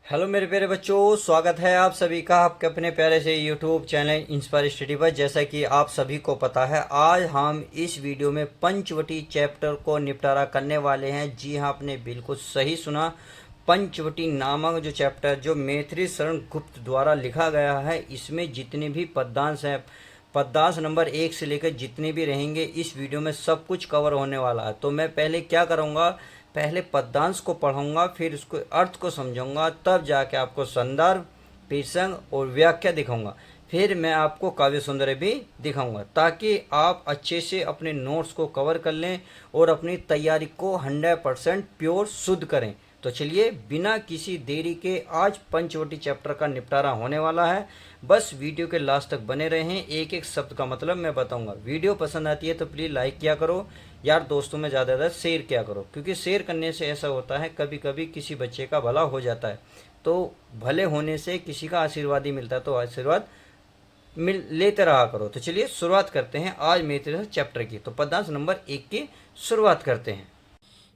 Hello मेरे प्यारे बच्चों, स्वागत है आप सभी का आपके अपने प्यारे से यूट्यूब चैनल इंस्पायर स्टडी पर। जैसा कि आप सभी को पता है, आज हम इस वीडियो में पंचवटी चैप्टर को निपटारा करने वाले हैं। जी हाँ, आपने बिल्कुल सही सुना। पंचवटी नामक जो चैप्टर जो मैथिली शरण गुप्त द्वारा लिखा गया है, इसमें जितने भी पद्यांश हैं, पद्यांश नंबर 1 से लेकर जितने भी रहेंगे, इस वीडियो में सब कुछ कवर होने वाला है। तो मैं पहले क्या करूँगा, पहले पद्यांश को पढ़ूंगा, फिर उसको अर्थ को समझाऊंगा, तब जाके आपको संदर्भ, प्रसंग और व्याख्या दिखाऊंगा। फिर मैं आपको काव्य सौंदर्य भी दिखाऊंगा, ताकि आप अच्छे से अपने नोट्स को कवर कर लें और अपनी तैयारी को 100% प्योर शुद्ध करें। तो चलिए, बिना किसी देरी के आज पंचवटी चैप्टर का निपटारा होने वाला है। बस वीडियो के लास्ट तक बने रहें, एक एक शब्द का मतलब मैं बताऊंगा। वीडियो पसंद आती है तो प्लीज़ लाइक किया करो यार, दोस्तों में ज़्यादा ज़्यादा शेयर किया करो, क्योंकि शेयर करने से ऐसा होता है कभी कभी किसी बच्चे का भला हो जाता है। तो भले होने से किसी का आशीर्वाद ही मिलता है, तो आशीर्वाद मिल लेते रहा करो। तो चलिए शुरुआत करते हैं आज मेरे चैप्टर की। तो पद्यांश नंबर 1 की शुरुआत करते हैं।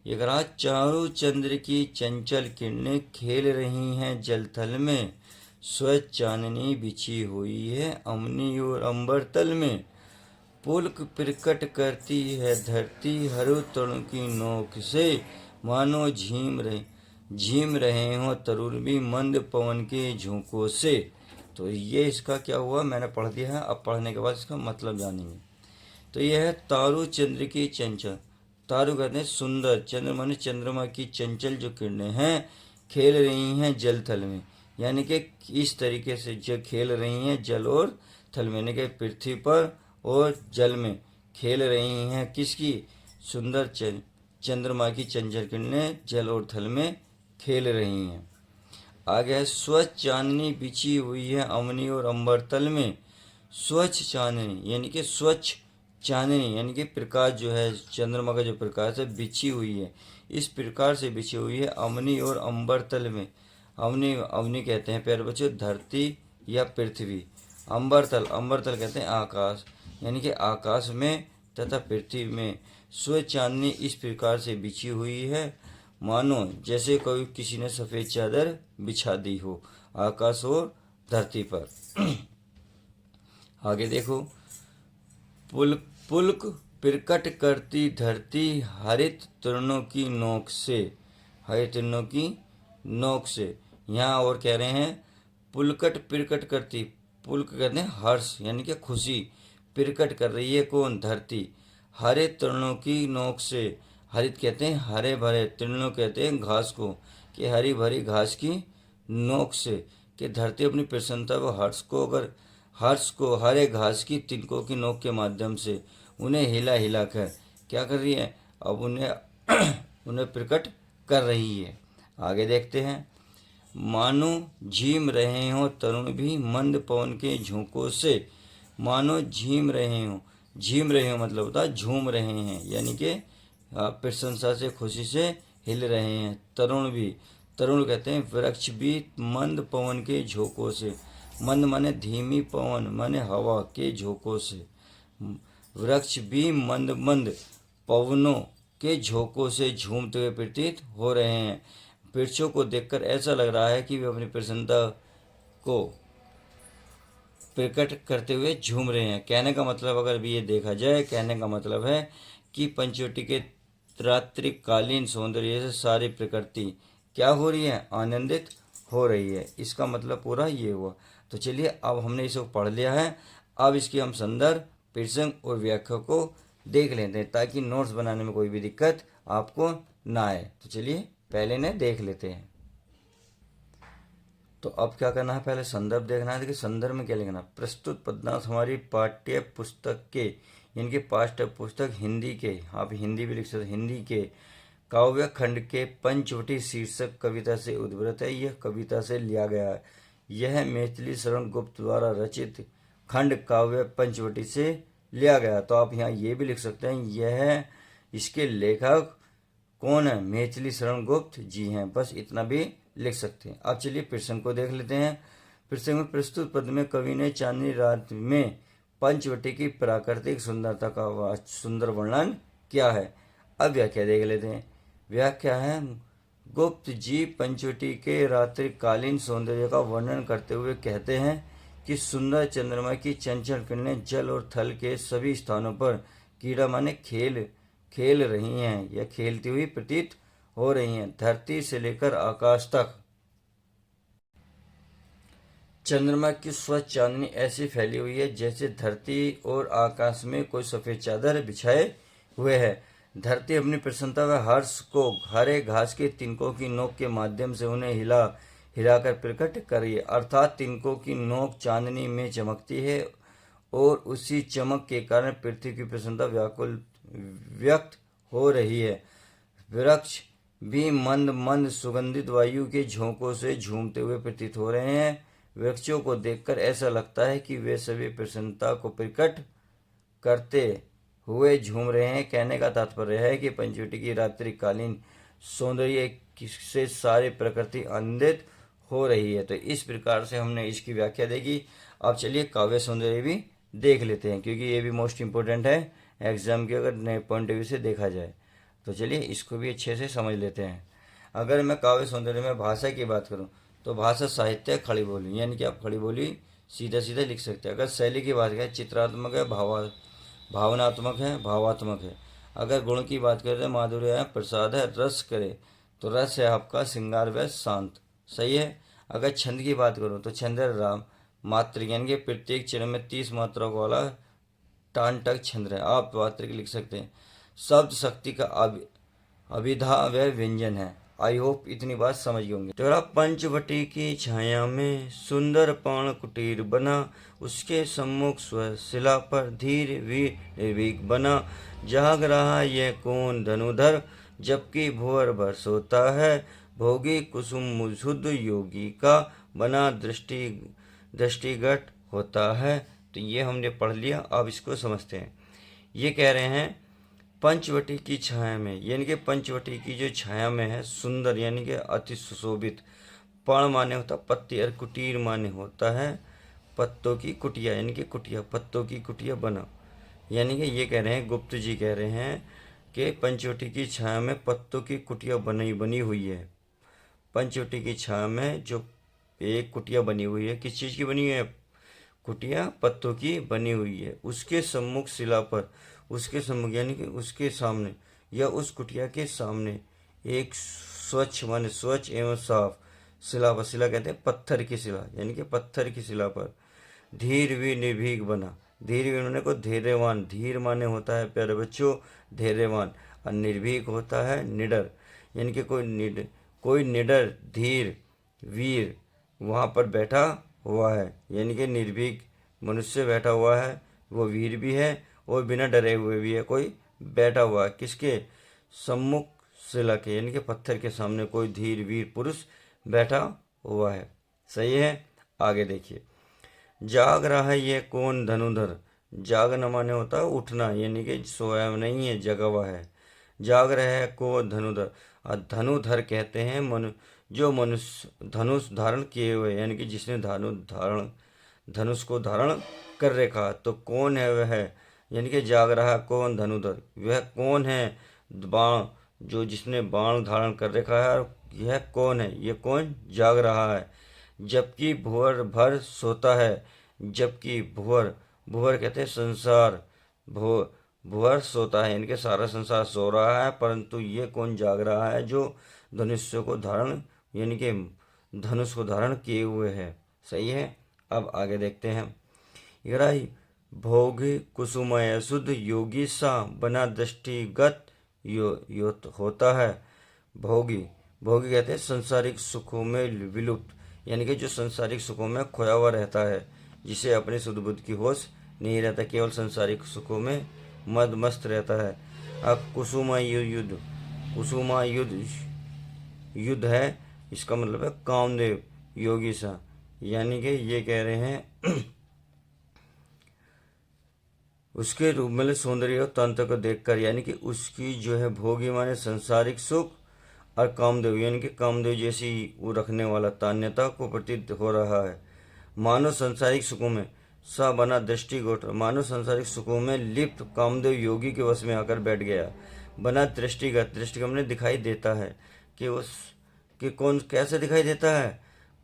ये कहा, चारों चंद्र की चंचल किरणें खेल रही हैं जल थल में, स्वच्छ चांदनी बिछी हुई है अमनी और अंबर तल में, पुलक प्रकट करती है धरती हरु तरुण की नोक से, मानो झीम रहे हो तरुण भी मंद पवन के झोंकों से। तो ये इसका क्या हुआ, मैंने पढ़ दिया है। अब पढ़ने के बाद इसका मतलब जानेंगे। तो यह है तारु चंद्र की चंचल। तारु कहते हैं सुंदर, चंद्र माने चंद्रमा की चंचल जो किरणें हैं खेल रही हैं जल थल में, यानी कि इस तरीके से जो खेल रही हैं जल और थल में, यानी कि पृथ्वी पर और जल में खेल रही हैं किसकी, सुंदर चंद्रमा की चंचल किरणें जल और थल में खेल रही हैं। आगे है, स्वच्छ चांदनी बिछी हुई है अमनी और अंबर तल में। स्वच्छ चांदनी यानी कि स्वच्छ चांदनी यानी कि प्रकाश जो है, चंद्रमा का जो प्रकाश है बिछी हुई है, इस प्रकार से बिछी हुई है अमनी और अंबर तल में। अमनी अवनी कहते हैं प्यारे बच्चों धरती या पृथ्वी। अंबर तल कहते हैं आकाश, यानी कि आकाश में तथा पृथ्वी में स्वच्छ चांदनी इस प्रकार से बिछी हुई है, मानो जैसे कोई किसी ने सफ़ेद चादर बिछा दी हो आकाश और धरती पर। आगे देखो, पुलक पुलक प्रकट करती धरती हरित तृणों की नोक से, हरित तृणों की नोक से। यहाँ और कह रहे हैं पुलकट प्रकट करती, पुलक कहते हैं हर्ष यानी कि खुशी, प्रकट कर रही है कौन, धरती, हरे तृणों की नोक से। हरित कहते हैं हरे भरे, तृणों कहते हैं घास को, कि हरी भरी घास की नोक से, कि धरती अपनी प्रसन्नता व हर्ष को हरे घास की तिनकों की नोक के माध्यम से उन्हें हिला हिला कर क्या कर रही है, अब उन्हें प्रकट कर रही है। आगे देखते हैं, मानो झीम रहे हो तरुण भी मंद पवन के झोंकों से। मानो झीम रहे हो मतलब होता है झूम रहे हैं, यानी कि प्रशंसा से खुशी से हिल रहे हैं। तरुण कहते हैं वृक्ष भी मंद पवन के झोंकों से। मंद माने धीमी, पवन माने हवा के झोंकों से। वृक्ष भी मंद मंद पवनों के झोंकों से झूमते हुए प्रतीत हो रहे हैं। वृक्षों को देखकर ऐसा लग रहा है कि वे अपनी प्रसन्नता को प्रकट करते हुए झूम रहे हैं। कहने का मतलब अगर भी ये देखा जाए, कहने का मतलब है कि पंचवटी के रात्रिकालीन सौंदर्य से सारी प्रकृति क्या हो रही है, आनंदित हो रही है। इसका मतलब पूरा ये हुआ। तो चलिए, अब हमने इसको पढ़ लिया है, अब इसकी हम संदर्भ, प्रसंग और व्याख्या को देख लेते हैं, ताकि नोट्स बनाने में कोई भी दिक्कत आपको ना आए। तो चलिए पहले ने देख लेते हैं। तो अब क्या करना है, पहले संदर्भ देखना है। देखिए संदर्भ में क्या लिखना, प्रस्तुत पद्यांश हमारी पाठ्य पुस्तक के, इनके पाठ्य पुस्तक हिंदी के, आप हिंदी भी लिख सकते, हिंदी के काव्य खंड के पंचवटी शीर्षक कविता से उद्भूत है। यह कविता से लिया गया है। यह मैथिली शरण गुप्त द्वारा रचित खंड काव्य पंचवटी से लिया गया। तो आप यहाँ ये भी लिख सकते हैं, यह इसके लेखक कौन है, मैथिली शरण गुप्त जी हैं, बस इतना भी लिख सकते हैं। अब चलिए प्रसंग को देख लेते हैं। प्रसंग में, प्रस्तुत पद में कवि ने चांदनी रात में पंचवटी की प्राकृतिक सुंदरता का सुंदर वर्णन किया है। अब व्याख्या देख लेते हैं। व्याख्या है, गुप्त जी पंचवटी के रात्रिकालीन सौंदर्य का वर्णन करते हुए कहते हैं कि सुंदर चंद्रमा की चंचल किरणें जल और थल के सभी स्थानों पर कीड़ा माने खेल रही हैं या खेलती हुई प्रतीत हो रही हैं। धरती से लेकर आकाश तक चंद्रमा की स्वच्छ चांदनी ऐसी फैली हुई है जैसे धरती और आकाश में कोई सफेद चादर बिछाए हुए है। धरती अपनी प्रसन्नता व हर्ष को हरे घास के तिनकों की नोक के माध्यम से उन्हें हिलाकर प्रकट कर रही है, अर्थात तिनकों की नोक चांदनी में चमकती है और उसी चमक के कारण पृथ्वी की प्रसन्नता व्याकुल व्यक्त हो रही है। वृक्ष भी मंद मंद सुगंधित वायु के झोंकों से झूमते हुए प्रतीत हो रहे हैं। वृक्षों को देखकर ऐसा लगता है कि वे सभी प्रसन्नता को प्रकट करते हुए झूम रहे हैं। कहने का तात्पर्य है कि पंचवटी की रात्रिकालीन सौंदर्य से सारी प्रकृति आनंदित हो रही है। तो इस प्रकार से हमने इसकी व्याख्या देखी। अब चलिए काव्य सौंदर्य भी देख लेते हैं, क्योंकि ये भी मोस्ट इम्पोर्टेंट है एग्जाम के अगर नए पॉइंट ऑफ व्यू से देखा जाए। तो चलिए इसको भी अच्छे से समझ लेते हैं। अगर मैं काव्य सौंदर्य में भाषा की बात करूं तो भाषा साहित्य खड़ी बोली, यानी कि आप खड़ी बोली सीधा सीधा लिख सकते हैं। अगर शैली की बात करें चित्रात्मक है, भावनात्मक है, भावात्मक है। अगर गुण की बात करें तो माधुर्य है, प्रसाद है, रस करे तो रस है आपका श्रृंगार व शांत, सही है। अगर छंद की बात करूं तो छंद है राम मात्र, यानी कि प्रत्येक चरण में 30 मात्राओं वाला टांटक छंद है, आप मात्रिक लिख सकते हैं। शब्द शक्ति का अभिधा व व्यंजन है। आई होप इतनी बात समझ गए होंगे। तेरा पंचवटी की छाया में सुंदर पाण कुटीर बना, उसके सम्मुख शिला पर धीर वीर निर्भीक बना। जाग रहा यह कौन धनुधर, जबकि भुवर भर सोता है। भोगी कुसुम मुझुद योगी का, बना दृष्टिगत होता है। तो ये हमने पढ़ लिया, अब इसको समझते हैं। ये कह रहे हैं पंचवटी की छाया में, यानी कि पंचवटी की जो छाया में है सुंदर, यानी कि अति सुशोभित। पण माने होता पत्ती और कुटीर माने होता है पत्तों की कुटिया, यानी कि कुटिया, पत्तों की कुटिया बना। यानी कि ये कह रहे हैं, गुप्त जी कह रहे हैं कि पंचवटी की छाया में पत्तों की कुटिया बनी हुई है। पंचवटी की छाया में जो एक कुटिया बनी हुई है, किस चीज़ की बनी हुई है? कुटिया पत्तों की बनी हुई है। उसके सम्मुख शिला पर, उसके सम्मुख यानी कि उसके सामने या उस कुटिया के सामने एक स्वच्छ माने स्वच्छ एवं साफ शिला पर, शिला कहते हैं पत्थर की शिला, यानी कि पत्थर की शिला पर धीर भी निर्भीक बना। धीर भी उन्होंने को धैर्यवान, धीर माने होता है प्यारे बच्चों धैर्यवान, और निर्भीक होता है निडर, यानी कि कोई निडर धीर वीर वहाँ पर बैठा हुआ है, यानी कि निर्भीक मनुष्य बैठा हुआ है, वो वीर भी है और बिना डरे हुए भी है, कोई बैठा हुआ है। किसके सम्मुख शिला के, यानी कि पत्थर के सामने कोई धीर वीर पुरुष बैठा हुआ है, सही है। आगे देखिए, जाग रहा है ये कौन धनुधर। जागना माने होता है उठना, यानी कि सोया नहीं है, जगा हुआ है। जाग रहा है कौन धनुधर, और धनुधर कहते हैं जो मनुष्य धनुष धारण किए हुए, यानी कि जिसने धनुष को धारण कर रखा। तो कौन है वह, यानी कि जाग रहा कौन धनुधर, वह कौन है बाण, जो जिसने बाण धारण कर रखा है। और यह कौन है, ये कौन जाग रहा है। जबकि भुवर भर सोता है, जबकि भुवर कहते हैं संसार, भुवर सोता है, इनके सारा संसार सो रहा है, परंतु ये कौन जाग रहा है, जो धनुष को धारण, यानी कि धनुष को धारण किए हुए है, सही है। अब आगे देखते हैं। इगराई भोग कुसुमय शुद्ध योगी सा, बना दृष्टिगत होता है। भोगी कहते हैं संसारिक सुखों में विलुप्त, यानी कि जो संसारिक सुखों में खोया हुआ रहता है, जिसे अपनी शुद्ध बुद्धि की होश नहीं रहता, केवल संसारिक सुखों में मद मस्त रहता है। अब कुसुमा युद्ध है, इसका मतलब है कामदेव योगी सा, यानी कि ये कह रहे हैं उसके रूप में सौंदर्य और तंत्र को देखकर, यानी कि उसकी जो है भोगी माने संसारिक सुख और कामदेव, यानी कि कामदेव जैसी वो रखने वाला तान्यता को प्रतीत हो रहा है। मानव संसारिक सुखों में सा बना दृष्टिगोट, मानव संसारिक सुखों में लिप्त कामदेव योगी के वश में आकर बैठ गया। बना दृष्टिगत, दृष्टिगत में दिखाई देता है कि उस कि कौन कैसे दिखाई देता है,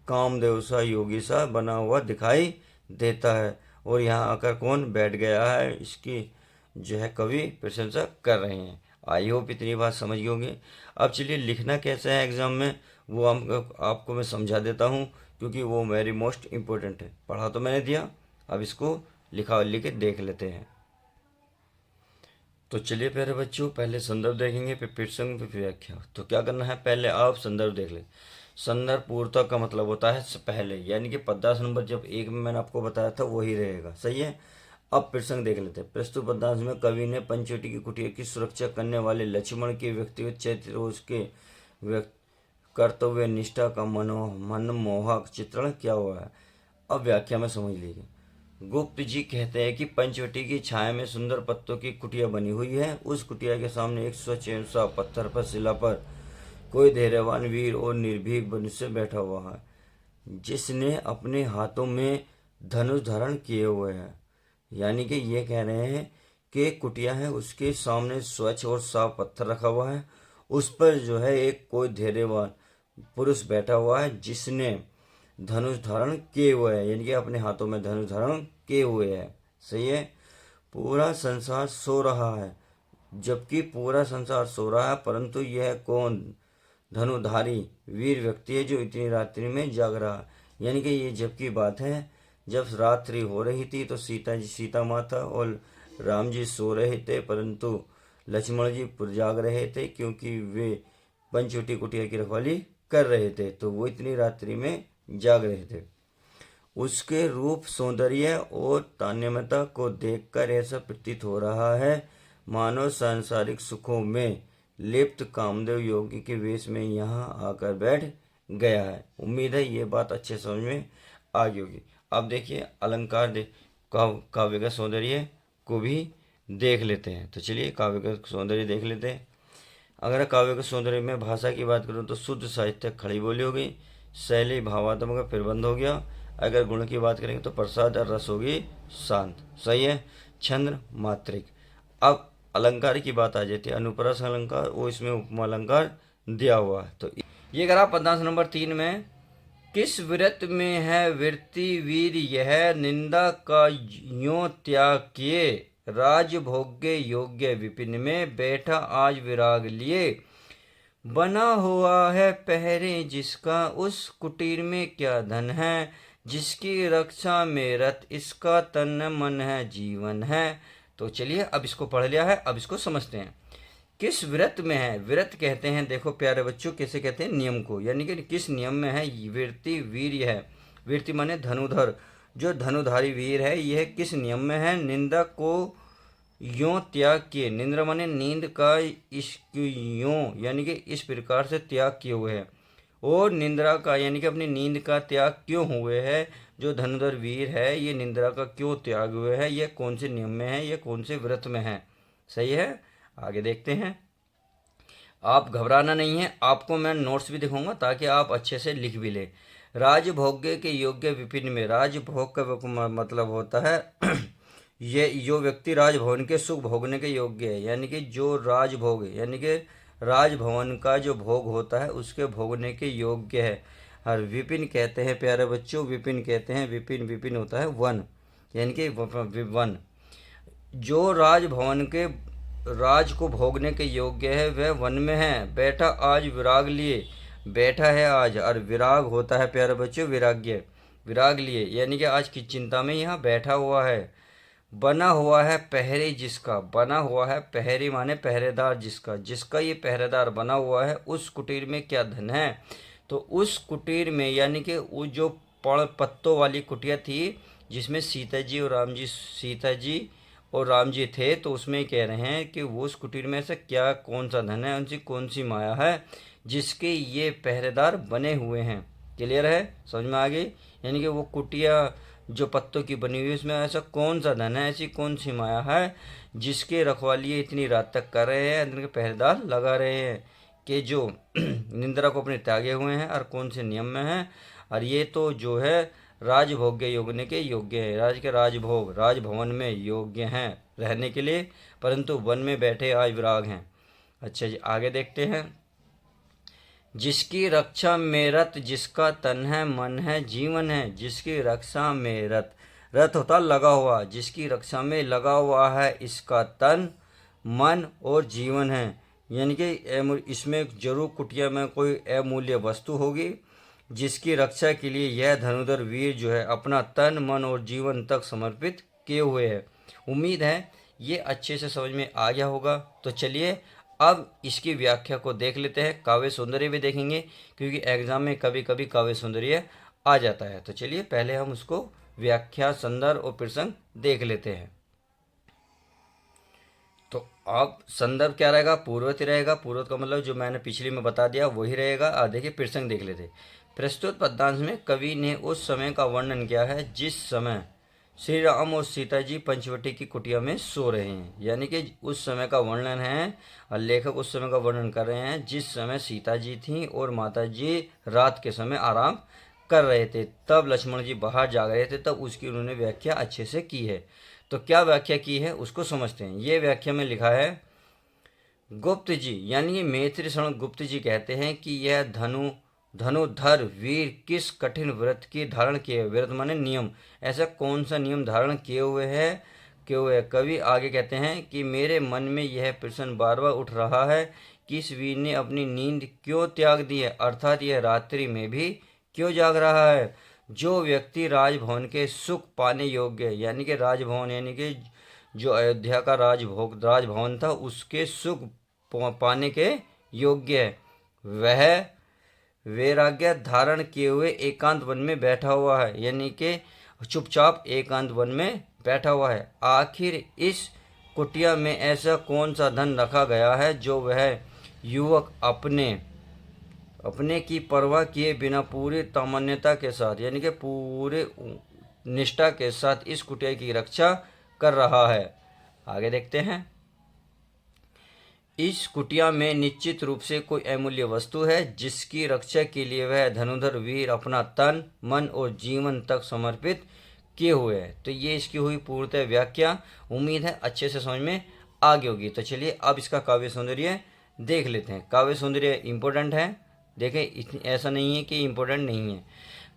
कामदेव सा योगी सा बना हुआ दिखाई देता है। और यहाँ आकर कौन बैठ गया है, इसकी जो है कवि प्रशंसा कर रहे हैं। आई होप इतनी बात समझ गए होंगे। अब चलिए लिखना कैसे है एग्जाम में वो आपको मैं समझा देता हूँ, क्योंकि वो वेरी मोस्ट इम्पोर्टेंट है। पढ़ा तो मैंने दिया, अब इसको लिख के देख लेते हैं। तो चलिए प्यारे बच्चों, पहले संदर्भ देखेंगे, फिर प्रसंग, फिर व्याख्या। तो क्या करना है, पहले आप संदर्भ देख लें। संदर्भ पूर्वता का मतलब होता है पहले, यानी कि पद्यांश नंबर जब 1 में मैंने आपको बताया था वही रहेगा, सही है। अब प्रसंग देख लेते हैं। प्रस्तुत पद्यांश में कवि ने पंचवटी की कुटिया की सुरक्षा करने वाले लक्ष्मण के व्यक्तिगत चरित्र और उसके कर्तव्य निष्ठा का मनमोहक चित्रण किया हुआ है। अब व्याख्या में समझ लीजिए। गुप्त जी कहते हैं कि पंचवटी की छाया में सुंदर पत्तों की कुटिया बनी हुई है। उस कुटिया के सामने एक स्वच्छ सा पत्थर पर शिला पर कोई धैर्यवान वीर और निर्भीक मनुष्य बैठा हुआ है, जिसने अपने हाथों में धनुष धारण किए हुए है। यानी कि ये कह रहे हैं कि कुटिया है, उसके सामने स्वच्छ और साफ पत्थर रखा हुआ है, उस पर जो है एक कोई धैर्यवान पुरुष बैठा हुआ है, जिसने धनुष धारण किए हुए है, यानी कि अपने हाथों में धनुष धारण किए हुए है, सही है। पूरा संसार सो रहा है, जबकि पूरा संसार सो रहा है, परंतु यह कौन धनुधारी वीर व्यक्ति है जो इतनी रात्रि में जाग रहा है। यानी कि ये जबकि बात है जब रात्रि हो रही थी तो सीता माता और राम जी सो रहे थे, परंतु लक्ष्मण जी जाग रहे थे, क्योंकि वे पंचवटी कुटिया की रखवाली कर रहे थे, तो वो इतनी रात्रि में जाग रहे थे। उसके रूप, सौंदर्य और तान्यमता को देखकर ऐसा प्रतीत हो रहा है मानो सांसारिक सुखों में लिप्त कामदेव योगी के वेश में यहाँ आकर बैठ गया है। उम्मीद है ये बात अच्छे समझ में आ गई होगी। अब देखिए अलंकार काव्य का सौंदर्य को भी देख लेते हैं। तो चलिए काव्य का सौंदर्य देख लेते हैं। अगर काव्य के सौंदर्य में भाषा की बात करूँ तो शुद्ध साहित्य खड़ी बोली हो गई, शैली भावात्मक का प्रबंध हो गया। अगर गुण की बात करेंगे तो प्रसाद और रस होगी शांत, सही है। छंद मात्रिक। अब अलंकार की बात आ जाती है, अनुप्रास अलंकार, वो इसमें उपमा अलंकार दिया हुआ है। तो ये करा पद्यांश नंबर 3 में, किस व्रत में है वृत्ति वीर यह, निंदा का यों त्याग किए, राजभोग्य योग्य विपिन में बैठा आज विराग लिए, बना हुआ है पहरे जिसका उस कुटीर में क्या धन है, जिसकी रक्षा में रत इसका तन मन है जीवन है। तो चलिए अब इसको पढ़ लिया है, अब इसको समझते हैं। किस व्रत में है, व्रत कहते हैं, देखो प्यारे बच्चों कैसे कहते हैं, नियम को, यानी कि किस नियम में है वृत्ति वीर है। वृत्ति माने धनुधर, जो धनुधारी वीर है यह किस नियम में है, निंदा को यों त्याग किए, निंद्र माने नींद का यों यानी कि इस प्रकार से त्याग किए हुए है, और निंद्रा का यानी कि अपनी नींद का त्याग क्यों हुए है। जो धनुधर वीर है ये निंद्रा का क्यों त्याग हुए है, ये कौन से नियम में है, ये कौन से व्रत में है, सही है। आगे देखते हैं। आप घबराना नहीं है, आपको मैं नोट्स भी दिखाऊंगा ताकि आप अच्छे से लिख भी ले। राजभोग्य के योग्य विपिन में, राजभोग का मतलब होता है ये जो व्यक्ति राजभवन के सुख भोगने के योग्य है, यानी कि जो राजभोग है यानी कि राजभवन का जो भोग होता है उसके भोगने के योग्य है। और विपिन कहते हैं प्यारे बच्चों, विपिन कहते हैं, विपिन विपिन होता है वन, यानी कि वन। जो राजभवन के राज को भोगने के योग्य है वह वन में है, बैठा आज विराग लिए, बैठा है आज, और विराग होता है प्यारे बच्चों विराग्य, विराग लिए यानी कि आज की चिंता में यहाँ बैठा हुआ है। बना हुआ है पहरे जिसका, बना हुआ है पहरे माने पहरेदार जिसका, जिसका ये पहरेदार बना हुआ है, उस कुटीर में क्या धन है। तो उस कुटीर में यानी कि वो जो पत्तों वाली कुटिया थी जिसमें सीता जी और राम जी थे, तो उसमें कह रहे हैं कि वो उस कुटीर में से क्या कौन सा धन है, उनसी कौन सी माया है जिसके ये पहरेदार बने हुए हैं। क्लियर है, समझ में आ गई। यानी कि वो कुटिया जो पत्तों की बनी हुई है उसमें ऐसा कौन सा धन है, ऐसी कौन सी माया है जिसके रखवाली इतनी रात तक कर रहे हैं, इनके पहरेदार लगा रहे हैं, कि जो निंद्रा को अपने त्यागे हुए हैं और कौन से नियम में हैं। और ये तो जो है राजभोग्य योगने के योग्य है, राज के राजभोग राजभवन में योग्य हैं रहने के लिए, परंतु वन में बैठे आज विराग हैं। अच्छा जी आगे देखते हैं। जिसकी रक्षा में रत, जिसका तन है मन है जीवन है। जिसकी रक्षा में रत, रत होता लगा हुआ, जिसकी रक्षा में लगा हुआ है, इसका तन मन और जीवन है। यानी कि इसमें जरूर कुटिया में कोई अमूल्य वस्तु होगी, जिसकी रक्षा के लिए यह धनुधर वीर जो है अपना तन मन और जीवन तक समर्पित किए हुए है। उम्मीद है ये अच्छे से समझ में आ गया होगा। तो चलिए अब इसकी व्याख्या को देख लेते हैं, काव्य सौंदर्य भी देखेंगे, क्योंकि एग्जाम में कभी कभी काव्य सौंदर्य आ जाता है। तो चलिए पहले हम उसको व्याख्या, संदर्भ और प्रसंग देख लेते हैं। तो अब संदर्भ क्या रहेगा? पूर्वत ही रहेगा। पूर्वत का मतलब जो मैंने पिछली में बता दिया वही रहेगा। अब देखिए प्रसंग देख लेते। प्रस्तुत पद्यांश में कवि ने उस समय का वर्णन किया है जिस समय श्री राम और सीता जी पंचवटी की कुटिया में सो रहे हैं। यानी कि उस समय का वर्णन है, और लेखक उस समय का वर्णन कर रहे हैं जिस समय सीता जी थी और माता जी रात के समय आराम कर रहे थे। तब लक्ष्मण जी बाहर जा रहे थे, तब उसकी उन्होंने व्याख्या अच्छे से की है। तो क्या व्याख्या की है उसको समझते हैं। ये व्याख्या में लिखा है, गुप्त जी यानी कि मैथिली शरण गुप्त जी कहते हैं कि यह धनुधर वीर किस कठिन व्रत की धारण किए हुए, व्रत माने नियम, ऐसा कौन सा नियम धारण किए हुए है कवि आगे कहते हैं कि मेरे मन में यह प्रश्न बार बार उठ रहा है कि इस वीर ने अपनी नींद क्यों त्याग दी है, अर्थात यह रात्रि में भी क्यों जाग रहा है। जो व्यक्ति राजभवन के सुख पाने योग्य है, यानी कि राजभवन यानी कि जो अयोध्या का राजभवन था उसके सुख पाने के योग्य है, वह वैराग्य धारण किए हुए एकांत वन में बैठा हुआ है। यानी कि चुपचाप एकांत वन में बैठा हुआ है। आखिर इस कुटिया में ऐसा कौन सा धन रखा गया है जो वह युवक अपने की परवाह किए बिना पूरी तमन्यता के साथ, यानी कि पूरे निष्ठा के साथ इस कुटिया की रक्षा कर रहा है। आगे देखते हैं। इस कुटिया में निश्चित रूप से कोई अमूल्य वस्तु है जिसकी रक्षा के लिए वह धनुधर वीर अपना तन मन और जीवन तक समर्पित किए हुए है। तो ये इसकी हुई पूर्णतः व्याख्या। उम्मीद है अच्छे से समझ में आ गई होगी। तो चलिए अब इसका काव्य सौंदर्य देख लेते हैं। काव्य सौंदर्य इम्पोर्टेंट है, देखें ऐसा नहीं है कि इम्पोर्टेंट नहीं है।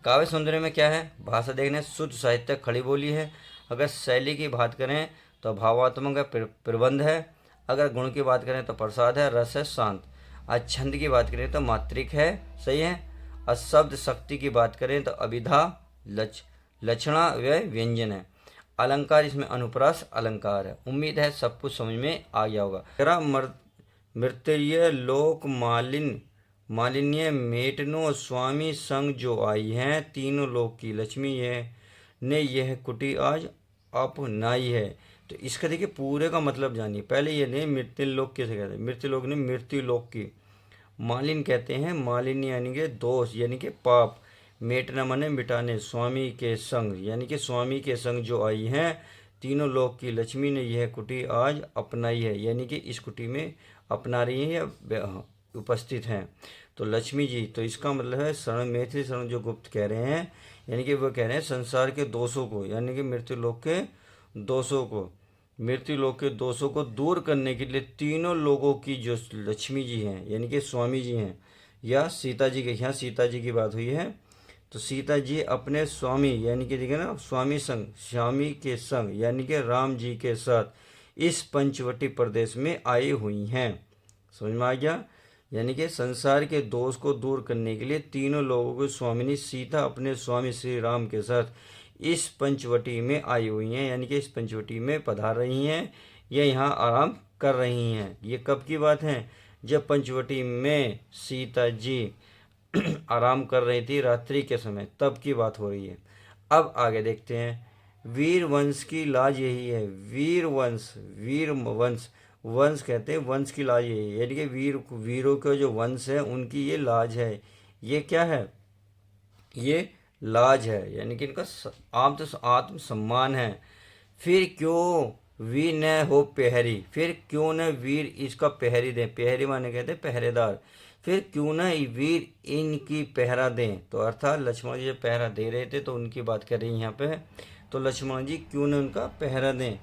काव्य सौंदर्य में क्या है? भाषा देखने शुद्ध साहित्य खड़ी बोली है। अगर शैली की बात करें तो भावात्मक है, प्रबंध है। अगर गुण की बात करें तो प्रसाद है, रस है, शांत। आज छंद की बात करें तो मात्रिक है, सही है। और शब्द शक्ति की बात करें तो अभिधा, लक्षणा व व्यंजन है। अलंकार इसमें अनुप्रास अलंकार है। उम्मीद है सब कुछ समझ में आ गया होगा। मृत्य लोक मालिन्य मेटनो स्वामी संग जो आई हैं, तीनों लोक की लक्ष्मी ने यह कुटी आज अपनाई है। तो इसका देखिए पूरे का मतलब जानिए। पहले ये नहीं मृत्यु लोक किसे कहते हैं? मृत्यु लोक ने मृत्यु लोक की। मालिन कहते हैं, मालिन्य यानी कि दोष यानी कि पाप। मेटना माने मिटाने, स्वामी के संग यानी कि स्वामी के संग जो आई हैं, तीनों लोक की लक्ष्मी ने यह कुटी आज अपनाई है। यानी कि इस कुटी में अपना रही हैं या उपस्थित हैं। तो लक्ष्मी जी, तो इसका मतलब है शरण मैथिली शरण जो गुप्त कह रहे हैं, यानी कि वो कह रहे हैं संसार के दोषों को, यानी कि मृत्यु लोक के दोषों को दूर करने के लिए तीनों लोगों की जो लक्ष्मी जी हैं यानी कि स्वामी जी हैं, या सीता जी के, यहाँ सीता जी की बात हुई है, तो सीता जी अपने स्वामी यानी कि देखिए ना स्वामी के संग यानी कि राम जी के साथ इस पंचवटी प्रदेश में आई हुई हैं। समझ में आ गया? यानी कि संसार के दोष को दूर करने के लिए तीनों लोगों को स्वामिनी सीता अपने स्वामी श्री राम के साथ इस पंचवटी में आई हुई हैं, यानी कि इस पंचवटी में पधार रही हैं या यहाँ आराम कर रही हैं। ये कब की बात है? जब पंचवटी में सीता जी आराम कर रही थी रात्रि के समय, तब की बात हो रही है। अब आगे देखते हैं। वीर वंश की लाज यही है। वीर वंश कहते हैं, वंश की लाज यही है, यानी कि वीरों के जो वंश है उनकी ये लाज है। ये क्या है? ये लाज है, यानी कि इनका आत्म सम्मान है। फिर क्यों वीर न हो पहरी, फिर क्यों न वीर इसका पहरी दें। पहरी माने कहते हैं पहरेदार। फिर क्यों न वीर इनकी पहरा दें। तो अर्थात लक्ष्मण जी जब पहरा दे रहे थे तो उनकी बात कर रही हैं यहाँ पे। तो लक्ष्मण जी क्यों न उनका पहरा दें।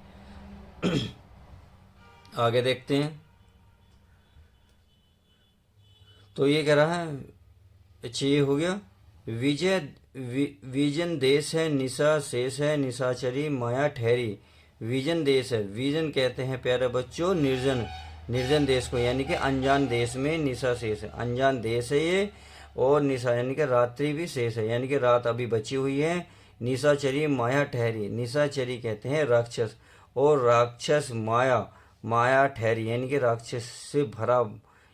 आगे देखते हैं। तो ये कह रहा है, अच्छा ये हो गया। विजन देश है, निशा शेष है, निशाचरी माया ठहरी। विजन देश है, विजन कहते हैं प्यारे बच्चों निर्जन, निर्जन देश को, यानी कि अनजान देश में निशा शेष है, अनजान देश है ये। और निशा यानी कि रात्रि भी शेष है, यानी कि रात अभी बची हुई है। निशाचरी माया ठहरी, निशाचरी कहते हैं राक्षस, और राक्षस माया, माया ठहरी यानी कि राक्षस से भरा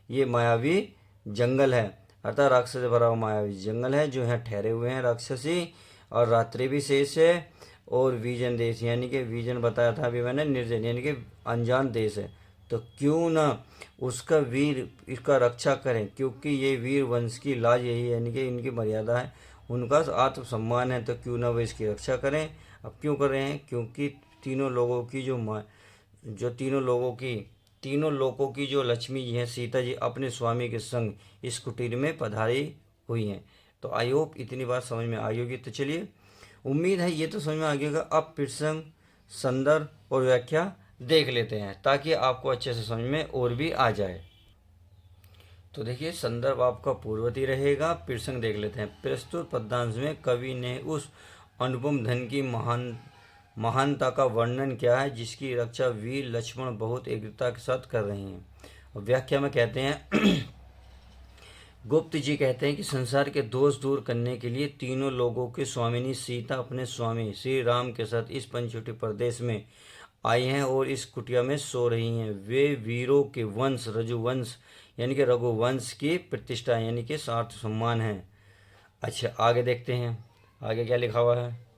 ये मायावी जंगल है, अर्थात राक्षस से भरा हुआ मायावी जंगल है जो यहाँ ठहरे हुए हैं राक्षसी। और रात्रि भी शेष है। और विजन देश यानी कि विजन बताया था अभी मैंने, निर्जन यानी कि अनजान देश है। तो क्यों ना उसका वीर इसका रक्षा करें, क्योंकि ये वीर वंश की लाज यही है, यानी कि इनकी मर्यादा है, उनका आत्मसम्मान है, तो क्यों ना वो इसकी रक्षा करें। अब क्यों कर रहे हैं, क्योंकि तीनों लोगों की जो तीनों लोगों की जो लक्ष्मी जी हैं सीता जी अपने स्वामी के संग इस कुटीर में पधारी हुई हैं। तो आई होप इतनी बात समझ में आई होगी। तो चलिए, उम्मीद है ये तो समझ में आ गया। अब प्रसंग, संदर्भ और व्याख्या देख लेते हैं ताकि आपको अच्छे से समझ में और भी आ जाए। तो देखिए, संदर्भ आपका पूर्ववर्ती रहेगा। प्रसंग देख लेते हैं। प्रस्तुत पद्यांश में कवि ने उस अनुपम धन की महानता का वर्णन किया है जिसकी रक्षा वीर लक्ष्मण बहुत एग्रता के साथ कर रहे हैं। और व्याख्या में कहते हैं गुप्त जी कहते हैं कि संसार के दोष दूर करने के लिए तीनों लोगों की स्वामिनी सीता अपने स्वामी श्री राम के साथ इस पंचवटी प्रदेश में आई हैं और इस कुटिया में सो रही हैं। वे वीरों के वंश रघुवंश यानी कि रघुवंश की प्रतिष्ठा यानी कि सार्थ सम्मान है। अच्छा, आगे देखते हैं आगे क्या लिखा हुआ है।